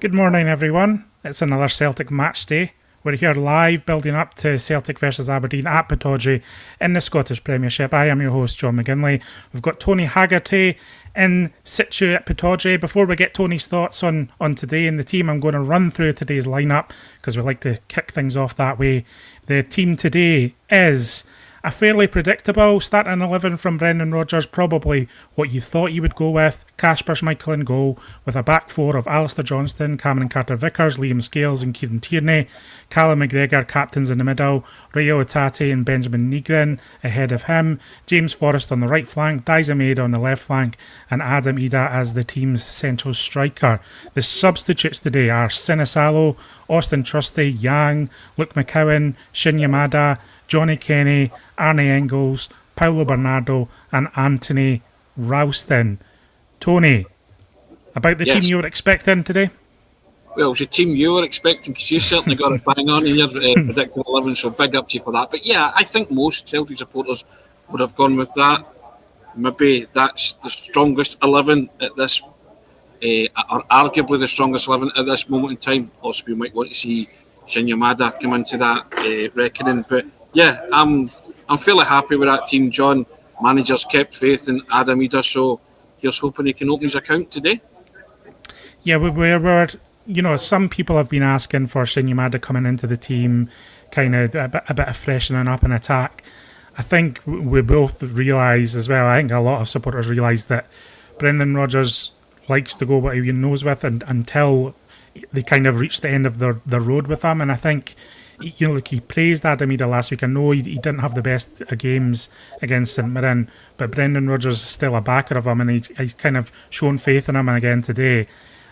Good morning, everyone. It's another Celtic match day. We're here live, building up to Celtic versus Aberdeen at Pittodrie in the Scottish Premiership. I am your host, John McGinley. We've got Tony Haggerty in situ at Pittodrie. Before we get Tony's thoughts on today and the team, I'm going to run through today's lineup because we like to kick things off that way. The team today is a fairly predictable starting 11 from Brendan Rodgers, probably what you thought you would go with. Kasper Schmeichel in goal, with a back four of Alistair Johnston, Cameron Carter-Vickers, Liam Scales and Kieran Tierney. Callum McGregor captains in the middle, Rio Hatate and Benjamin Nygren ahead of him. James Forrest on the right flank, Daiza Maeda on the left flank, and Adam Ida as the team's central striker. The substitutes today are Sinisalo, Austin Trusty, Yang, Luke McCowan, Shin Yamada, Johnny Kenny, Arne Engels, Paulo Bernardo and Anthony Ralston. Tony, about the team you were expecting today? Well, it was a team you were expecting because you certainly got it bang on in your predicted 11, so big up to you for that. But yeah, I think most Celtic supporters would have gone with that. Maybe that's the strongest 11 at this, or arguably the strongest 11 at this moment in time. Also, we might want to see Shin Yamada come into that reckoning. But yeah, I'm fairly happy with that team, John. Managers kept faith in Adam Ida, so here's hoping he can open his account today. Yeah, we're some people have been asking for Shin Yamada coming into the team, kind of a bit of freshening up in attack. I think we both realise as well, I think a lot of supporters realise that Brendan Rodgers likes to go what he knows with until they kind of reach the end of their road with him. And I think, he praised Adam Ida last week. I know he didn't have the best games against St Mirren, but Brendan Rodgers is still a backer of him, and he's kind of shown faith in him again today.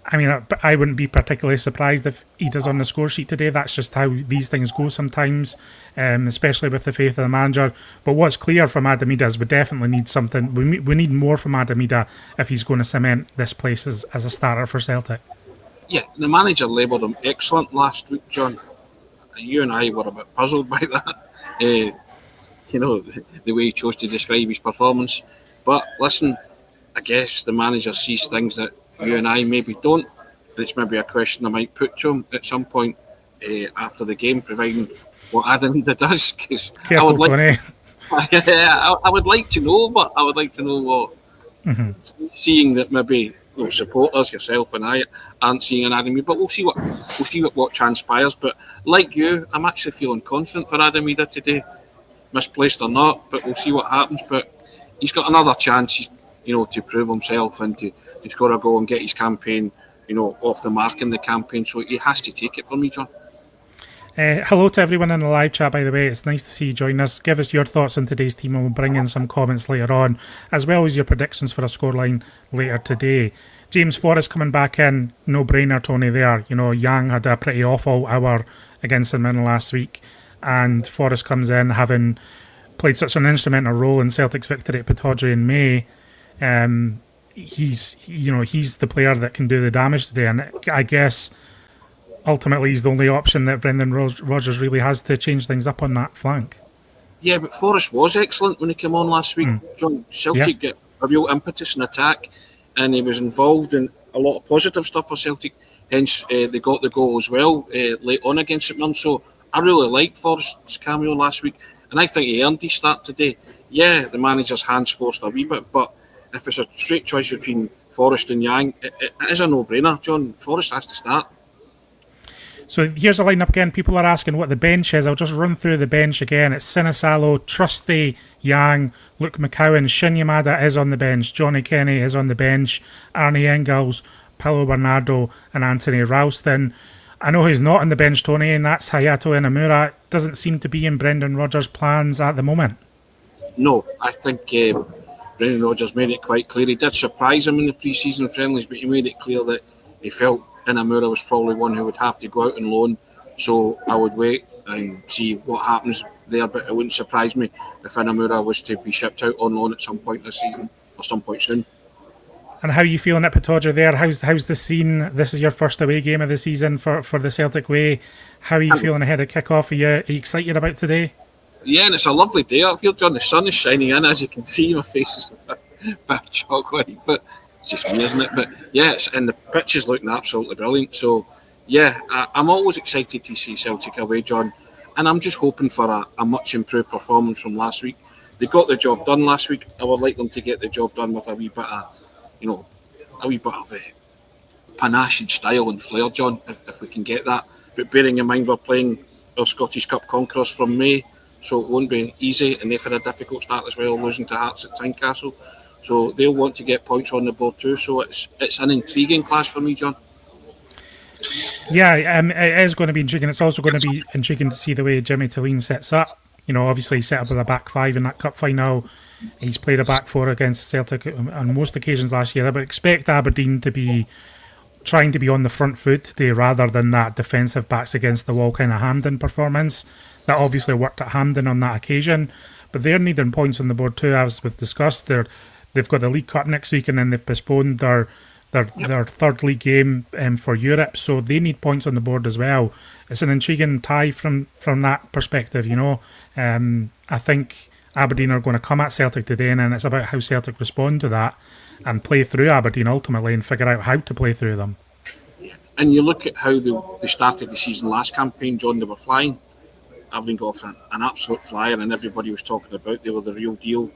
I mean, I wouldn't be particularly surprised if he does on the score sheet today. That's just how these things go sometimes, especially with the faith of the manager. But what's clear from Adam Ida is we definitely need something. We need more from Adam Ida if he's going to cement this place as a starter for Celtic. Yeah, the manager labelled him excellent last week, John. You and I were a bit puzzled by that. The way he chose to describe his performance. But listen, I guess the manager sees things that you and I maybe don't, and it's maybe a question I might put to him at some point after the game, providing what Adam Ida does. Because I would like, I would like to know, but I would like to know what seeing that maybe supporters, yourself and I aren't seeing an Adam Ida, but we'll see what transpires. But like you, I'm actually feeling confident for Adam Ida today, misplaced or not, but we'll see what happens. But he's got another chance, to prove himself and to score a goal and get his campaign, off the mark in the campaign. So he has to take it for me, John. Hello to everyone in the live chat, by the way. It's nice to see you join us. Give us your thoughts on today's team and we'll bring in some comments later on, as well as your predictions for a scoreline later today. James Forrest coming back in, no-brainer, Tony, there. Yang had a pretty awful hour against St Mirren last week, and Forrest comes in having played such an instrumental role in Celtic's victory at Pittodrie in May. He's the player that can do the damage today, and I guess ultimately he's the only option that Brendan Rodgers really has to change things up on that flank. Yeah, but Forrest was excellent when he came on last week. John, Celtic get a real impetus in attack, and he was involved in a lot of positive stuff for Celtic. Hence, they got the goal as well late on against St Mirren. So I really liked Forrest's cameo last week, and I think he earned his start today. Yeah, the manager's hands forced a wee bit, but if it's a straight choice between Forrest and Yang, it is a no-brainer, John. Forrest has to start. So here's the lineup again. People are asking what the bench is. I'll just run through the bench again. It's Sinisalo, Trusty, Yang, Luke McCowan, Shin Yamada is on the bench, Johnny Kenny is on the bench, Arne Engels, Paulo Bernardo and Anthony Ralston. I know who's not on the bench, Tony, and that's Hayato Inamura. Doesn't seem to be in Brendan Rodgers' plans at the moment. No, I think Brendan Rodgers made it quite clear. He did surprise him in the pre-season friendlies, but he made it clear that he felt Inamura was probably one who would have to go out on loan. So I would wait and see what happens there, but it wouldn't surprise me if Inamura was to be shipped out on loan at some point this season or some point soon. And how are you feeling at Pittodrie there? How's the scene? This is your first away game of the season for the Celtic way. How are you feeling ahead of kick-off? Are you excited about today? Yeah, and it's a lovely day out here, John. The sun is shining in, as you can see. My face is a bit chocolate, but just me, isn't it? But yeah, and the pitch is looking absolutely brilliant. So yeah, I'm always excited to see Celtic away, John, and I'm just hoping for a much improved performance from last week. They got the job done last week. I would like them to get the job done with a wee bit of, you know, a wee bit of panache and style and flair, John, if we can get that. But bearing in mind we're playing our Scottish Cup conquerors from May, so it won't be easy, and they've had a difficult start as well, losing to Hearts at Tynecastle. So they'll want to get points on the board too. So it's an intriguing clash for me, John. Yeah, it is going to be intriguing. It's also going to be intriguing to see the way Jimmy Tillene sets up. You know, obviously he set up with a back five in that cup final. He's played a back four against Celtic on most occasions last year. I would expect Aberdeen to be trying to be on the front foot today rather than that defensive backs against the wall kind of Hampden performance that obviously worked at Hampden on that occasion. But they're needing points on the board too, as we've discussed. They've got the League Cup next week, and then they've postponed their third league game for Europe, so they need points on the board as well. It's an intriguing tie from that perspective, you know. I think Aberdeen are going to come at Celtic today, and then it's about how Celtic respond to that and play through Aberdeen ultimately and figure out how to play through them. And you look at how they started the season last campaign, John, they were flying. Aberdeen got off an absolute flyer, and everybody was talking about they were the real deal.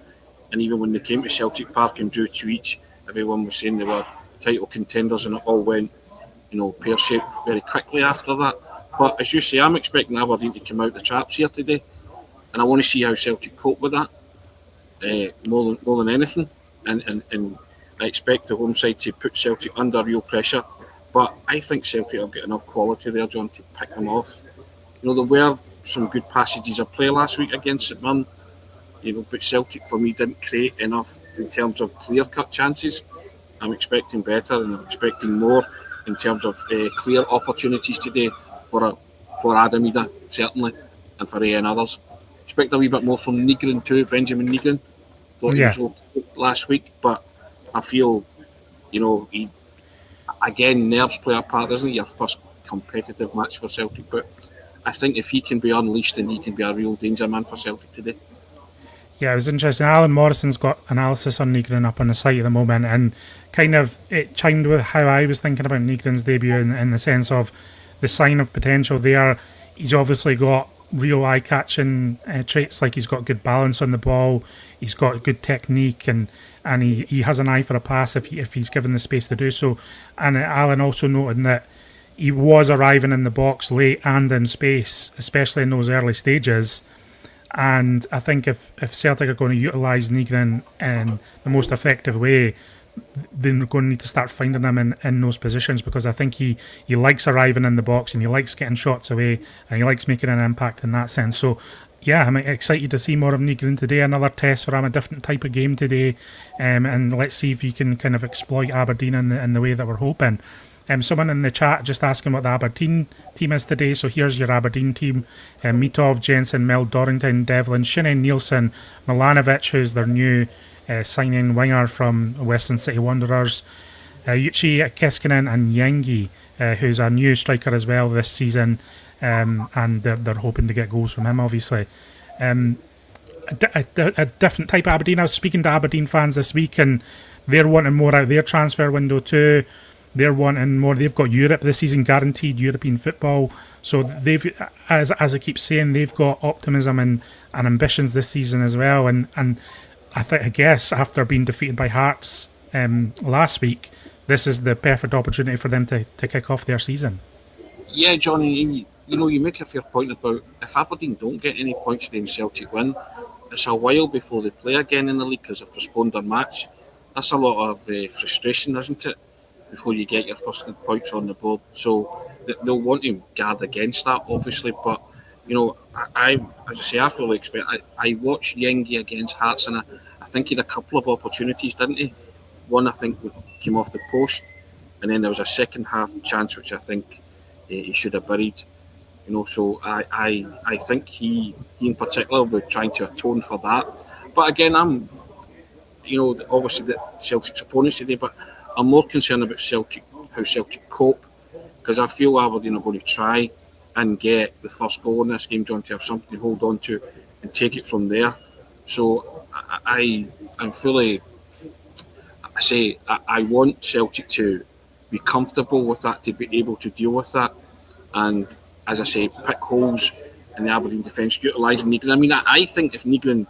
And even when they came to Celtic Park and drew 2 each, everyone was saying they were title contenders, and it all went, pear-shaped very quickly after that. But as you say, I'm expecting Aberdeen to come out the traps here today, and I want to see how Celtic cope with that more than anything. And I expect the home side to put Celtic under real pressure. But I think Celtic have got enough quality there, John, to pick them off. There were some good passages of play last week against St Mirren, but Celtic for me didn't create enough in terms of clear-cut chances. I'm expecting better, and I'm expecting more in terms of clear opportunities today for Adam Ida, certainly, and for Ian others. Expect a wee bit more from Nygren too, Benjamin Nygren. Thought he was okay last week, but I feel, he, again, nerves play a part, isn't it? Your first competitive match for Celtic, but I think if he can be unleashed, then he can be a real danger man for Celtic today. Yeah, it was interesting. Alan Morrison's got analysis on Nygren up on the site at the moment, and kind of it chimed with how I was thinking about Nygren's debut in the sense of the sign of potential there. He's obviously got real eye-catching traits, like he's got good balance on the ball, he's got good technique, and he has an eye for a pass if he's given the space to do so. And Alan also noted that he was arriving in the box late and in space, especially in those early stages. And I think if Celtic are going to utilise Nygren in the most effective way, they're going to need to start finding him in those positions, because I think he likes arriving in the box, and he likes getting shots away, and he likes making an impact in that sense. So yeah, I'm excited to see more of Nygren today. Another test for him, a different type of game today, and let's see if he can kind of exploit Aberdeen in the way that we're hoping. Someone in the chat just asking what the Aberdeen team is today. So here's your Aberdeen team. Mitov, Jensen, Mel Dorrington, Devlin, Shinnie Nielsen, Milanovic, who's their new signing winger from Western City Wanderers, Yuchi Keskinen, and Yengi, who's a new striker as well this season, and they're hoping to get goals from him, obviously. A different type of Aberdeen. I was speaking to Aberdeen fans this week, and they're wanting more out of their transfer window too. They're wanting more. They've got Europe this season, guaranteed European football. So they've, as I keep saying, they've got optimism and ambitions this season as well. And I guess after being defeated by Hearts last week, this is the perfect opportunity for them to kick off their season. Yeah, Johnny, you make a fair point about if Aberdeen don't get any points today and Celtic win, it's a while before they play again in the league because they've postponed their match. That's a lot of frustration, isn't it? Before you get your first league points on the board. So they'll want to guard against that, obviously. But, I fully expect. I watched Yengi against Hearts, and I think he had a couple of opportunities, didn't he? One, I think, came off the post, and then there was a second half chance, which I think he should have buried. So I think he in particular will be trying to atone for that. But again, I'm, obviously the Celtic's opponents today, but I'm more concerned about Celtic, how Celtic cope, because I feel Aberdeen are going to try and get the first goal in this game, John, to have something to hold on to and take it from there. So I'm fully, I want Celtic to be comfortable with that, to be able to deal with that, and as I say, pick holes in the Aberdeen defence, utilising Nygren. I mean, I think if Nygren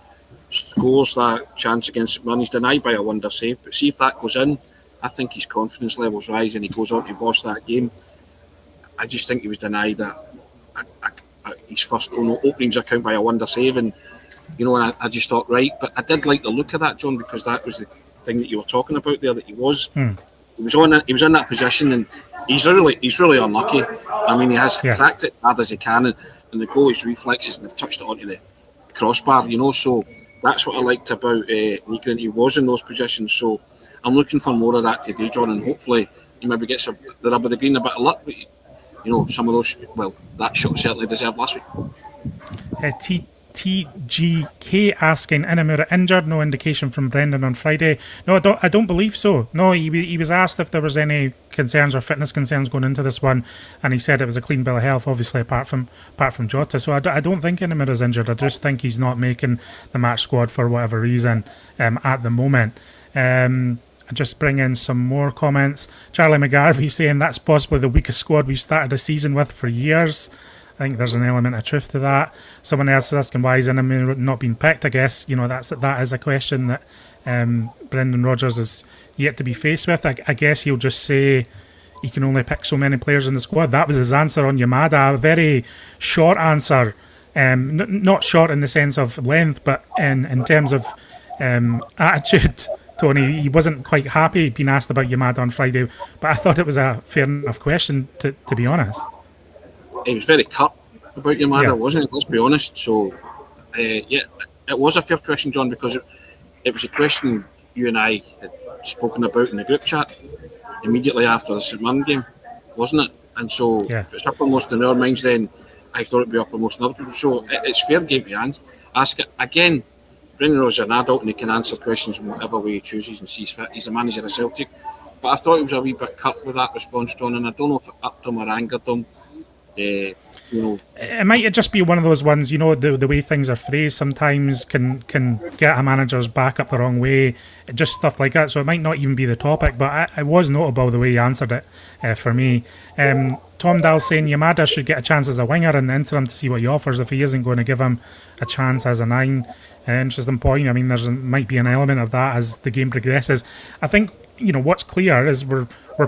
scores that chance against St Mirren, he's denied by a wonder save, but see if that goes in, I think his confidence levels rise and he goes on to boss that game. I just think he was denied that his first openings account by a wonder save, and and I just thought, right, but I did like the look of that, John, because that was the thing that you were talking about there, that he was in that position, and he's really unlucky. I mean, he has cracked it hard as he can, and the goalie's reflexes, and they've touched it onto the crossbar, so that's what I liked about Nygren. He was in those positions, so I'm looking for more of that today, John, and hopefully he maybe gets the rub of the green, a bit of luck, but some of those, that shot certainly deserved last week. TGK asking, Inamura injured? No indication from Brendan on Friday. No, I don't believe so. No, he was asked if there was any concerns or fitness concerns going into this one, and he said it was a clean bill of health, obviously apart from Jota. So I don't think Inamura's injured. I just think he's not making the match squad for whatever reason at the moment. I just bring in some more comments. Charlie McGarvey saying that's possibly the weakest squad we've started a season with for years. I think there's an element of truth to that. Someone else is asking why is Inamura not being picked. I guess that is a question that Brendan Rodgers is yet to be faced with. I guess he'll just say he can only pick so many players in the squad. That was his answer on Yamada. A very short answer, not short in the sense of length, but in terms of attitude. Tony, he wasn't quite happy being asked about Yamada on Friday, but I thought it was a fair enough question to be honest. He was very cut about Yamada, wasn't it? Let's be honest. So, it was a fair question, John, because it was a question you and I had spoken about in the group chat immediately after the St Mirren game, wasn't it? And so, if it's uppermost in our minds, then I thought it'd be uppermost in other people. So, it's fair game to ask it. Again, Brendan Rodgers is an adult and he can answer questions in whatever way he chooses and sees fit. He's a manager of Celtic. But I thought he was a wee bit cut with that response, John, and I don't know if it upped him or angered him. It might just be one of those ones, the way things are phrased sometimes can get a manager's back up the wrong way, just stuff like that. So it might not even be the topic, but it was notable the way he answered it for me. Tom Dahl saying Yamada should get a chance as a winger in the interim to see what he offers if he isn't going to give him a chance as a 9. Interesting point. I mean, might be an element of that as the game progresses. I think what's clear is we're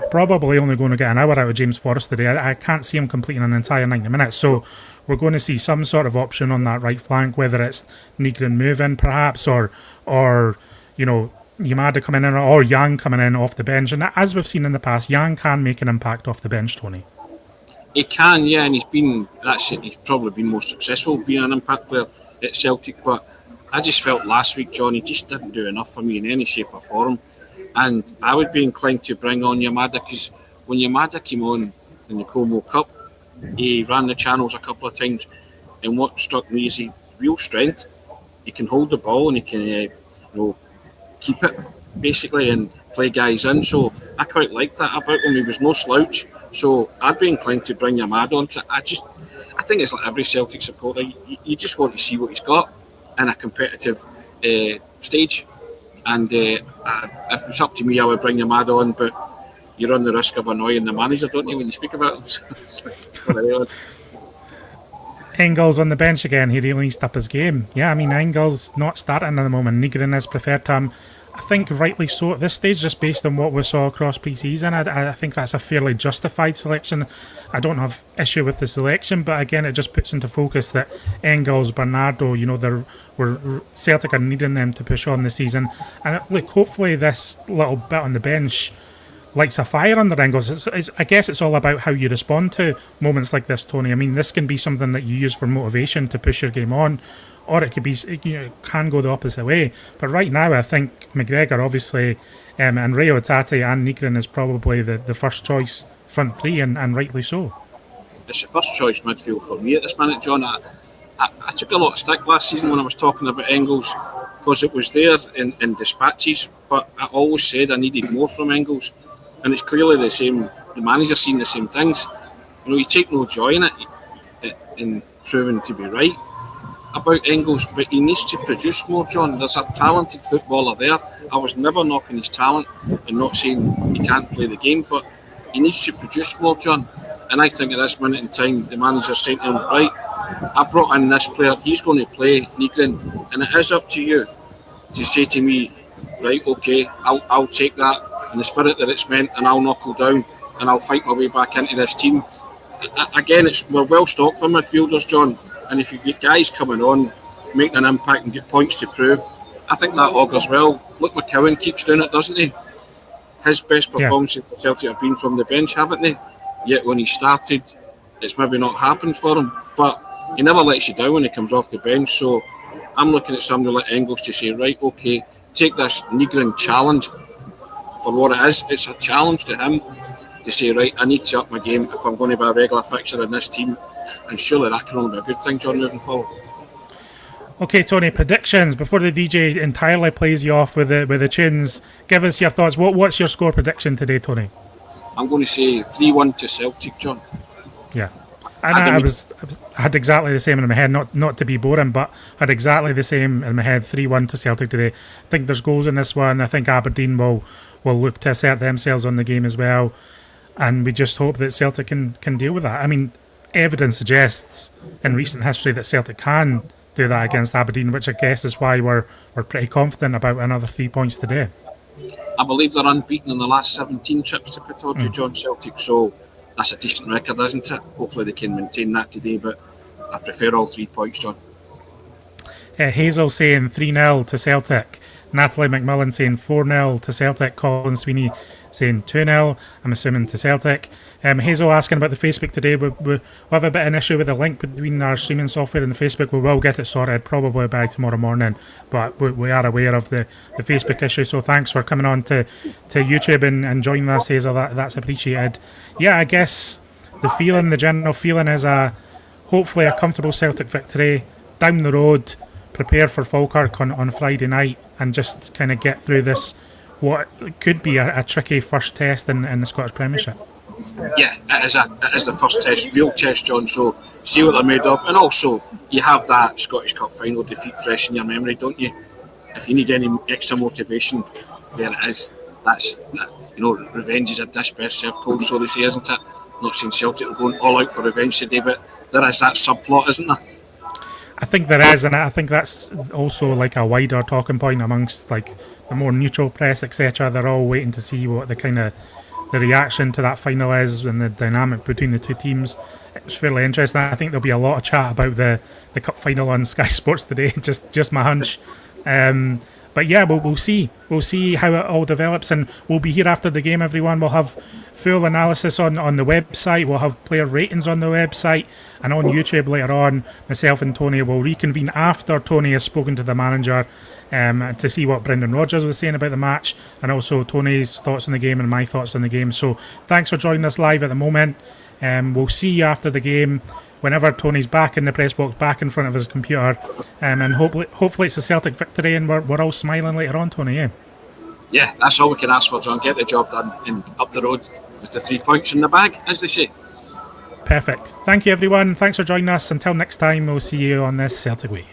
probably only going to get an hour out of James Forrest today. I can't see him completing an entire 90 minutes, so we're going to see some sort of option on that right flank, whether it's Nygren moving perhaps, or Yamada coming in, or Yang coming in off the bench. And as we've seen in the past, Yang can make an impact off the bench, Tony. He can, yeah, and he's probably been most successful being an impact player at Celtic, but I just felt last week, John, he just didn't do enough for me in any shape or form. And I would be inclined to bring on Yamada, because when Yamada came on in the Como Cup, he ran the channels a couple of times, and what struck me is his real strength. He can hold the ball and he can keep it basically and play guys in. So I quite liked that about him. He was no slouch. So I'd be inclined to bring Yamada on. I think it's like every Celtic supporter. You just want to see what he's got in a competitive stage. And if it's up to me, I would bring Yamada on, but you run the risk of annoying the manager, don't you, when you speak about him? Engels on the bench again. He really needs to up his game. Yeah, I mean, Engels not starting at the moment. Nygren is preferred to him. I think rightly so at this stage, just based on what we saw across pre-season. I think that's a fairly justified selection. I don't have issue with the selection, but again, it just puts into focus that Engels, Bernardo, Celtic are needing them to push on the season. And look, hopefully this little bit on the bench lights a fire under Engels. I guess it's all about how you respond to moments like this, Tony. I mean, this can be something that you use for motivation to push your game on, or it could be, can go the opposite way. But right now, I think McGregor, obviously, and Rio Tati and Nygren is probably the first choice front three, and rightly so. It's the first choice midfield for me at this minute, John. I took a lot of stick last season when I was talking about Engels, because it was there in dispatches, but I always said I needed more from Engels. And it's clearly the same. The manager's seen the same things. You take no joy in it, in proving to be right. about Engels, but he needs to produce more, John. There's a talented footballer there. I was never knocking his talent and not saying he can't play the game, but he needs to produce more, John. And I think at this minute in time, the manager's saying to him, right, I brought in this player, he's going to play Nygren, and it is up to you to say to me, right, okay, I'll take that in the spirit that it's meant, and I'll knuckle down and I'll fight my way back into this team. Again, we're well stocked for midfielders, John, and if you get guys coming on, making an impact and get points to prove, I think that augurs well. Look, McCowan keeps doing it, doesn't he? His best performances for Celtic have been from the bench, haven't they? Yet when he started, it's maybe not happened for him, but he never lets you down when he comes off the bench. So I'm looking at somebody like Engels to say, right, okay, take this Nygren challenge for what it is. It's a challenge to him to say, right, I need to up my game if I'm going to be a regular fixture in this team, and surely that can only be a good thing, John, moving forward. Okay, Tony, predictions before the DJ entirely plays you off with the tunes. Give us your thoughts. What's your score prediction today, Tony? I'm going to say 3-1 to Celtic, John. Yeah. And I had exactly the same in my head, not to be boring, but had exactly the same in my head, 3-1 to Celtic today. I think there's goals in this one. I think Aberdeen will look to assert themselves on the game as well. And we just hope that Celtic can deal with that. I mean, evidence suggests in recent history that Celtic can do that against Aberdeen, which I guess is why we're pretty confident about another 3 points today. I believe they're unbeaten in the last 17 trips to Pittodrie, John, Celtic, so that's a decent record, isn't it? Hopefully they can maintain that today, but I prefer all 3 points, John. Hazel saying 3-0 to Celtic. Natalie McMillan saying 4-0 to Celtic. Colin Sweeney saying 2-0, I'm assuming, to Celtic. Hazel asking about the Facebook today. We have a bit of an issue with the link between our streaming software and the Facebook. We will get it sorted probably by tomorrow morning, but we are aware of the Facebook issue, so thanks for coming on to YouTube and joining us, Hazel. That's appreciated. Yeah, I guess the general feeling is hopefully a comfortable Celtic victory down the road, prepare for Falkirk on Friday night, and just kind of get through this, what could be a tricky first test in the Scottish Premiership. Yeah, it is the first test, real test, John, so see what they're made of. And also, you have that Scottish Cup final defeat fresh in your memory, don't you? If you need any extra motivation, there it is. Revenge is a dish best served cold, so they say, isn't it? Not saying Celtic are going all out for revenge today, but there is that subplot, isn't there? I think there is, and I think that's also like a wider talking point amongst like the more neutral press, etc. They're all waiting to see what the reaction to that final is and the dynamic between the two teams. It's fairly interesting. I think there'll be a lot of chat about the cup final on Sky Sports today. just my hunch. But yeah, we'll see. We'll see how it all develops, and we'll be here after the game, everyone. We'll have full analysis on the website. We'll have player ratings on the website, and on YouTube later on. Myself and Tony will reconvene after Tony has spoken to the manager to see what Brendan Rodgers was saying about the match, and also Tony's thoughts on the game and my thoughts on the game. So thanks for joining us live at the moment. We'll see you after the game, whenever Tony's back in the press box, back in front of his computer, and hopefully it's a Celtic victory and we're all smiling later on, Tony. Yeah, that's all we can ask for, John. Get the job done and up the road with the 3 points in the bag, as they say. Perfect. Thank you, everyone. Thanks for joining us. Until next time, we'll see you on this Celtic Way.